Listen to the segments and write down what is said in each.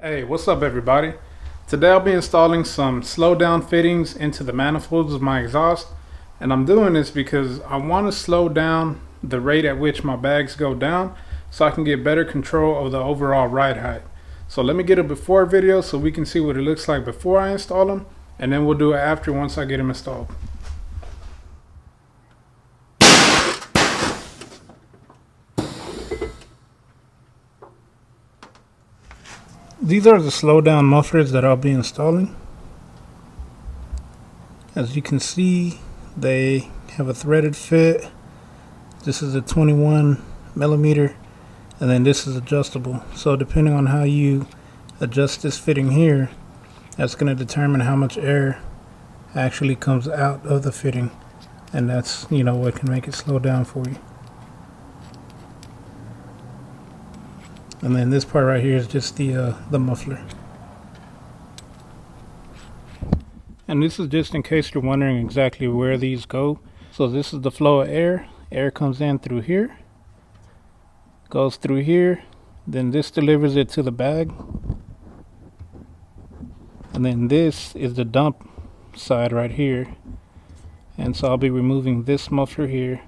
Hey, what's up everybody? Today I'll be installing some slow down fittings into the manifolds of my exhaust, and I'm doing this because I want to slow down the rate at which my bags go down so I can get better control of the overall ride height. So let me get a before video so we can see what it looks like before I install them, and then we'll do it after once I get them installed. These are the slow down mufflers that I'll be installing. As you can see, they have a threaded fit. This is a 21 millimeter, and then this is adjustable. So depending on how you adjust this fitting here, that's going to determine how much air actually comes out of the fitting, and that's what can make it slow down for you. And then this part right here is just the muffler. And this is just in case you're wondering exactly where these go. So this is the flow of air. Air comes in through here, goes through here, then this delivers it to the bag. And then this is the dump side right here. And so I'll be removing this muffler here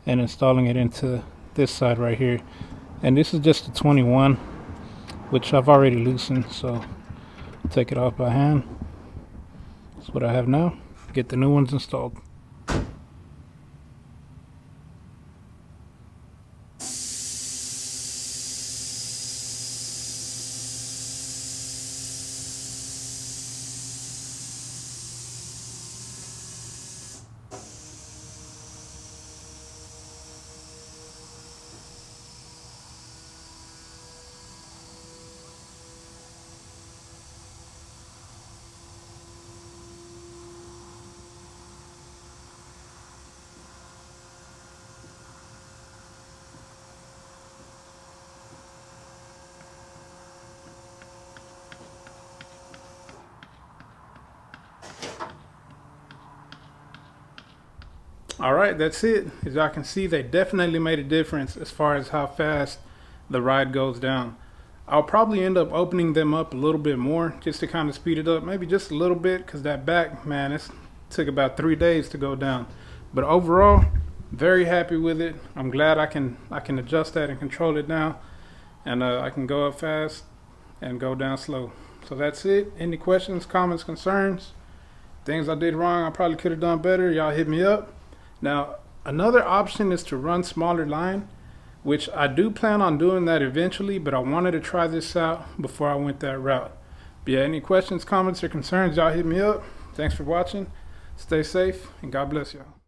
and installing it into this side right here. And this is just a 21, which I've already loosened, so I'll take it off by hand. That's what I have now. Get the new ones installed. Alright, that's it. As y'all can see, they definitely made a difference as far as how fast the ride goes down. I'll probably end up opening them up a little bit more just to kind of speed it up, maybe just a little bit, because that back, man, it took about 3 days to go down. But overall, very happy with it. I'm glad I can adjust that and control it now, and I can go up fast and go down slow. So that's it. Any questions, comments, concerns, things I did wrong I probably could have done better, y'all hit me up. Now, another option is to run smaller line, which I do plan on doing that eventually, but I wanted to try this out before I went that route. But yeah, any questions, comments, or concerns, y'all hit me up. Thanks for watching. Stay safe, and God bless y'all.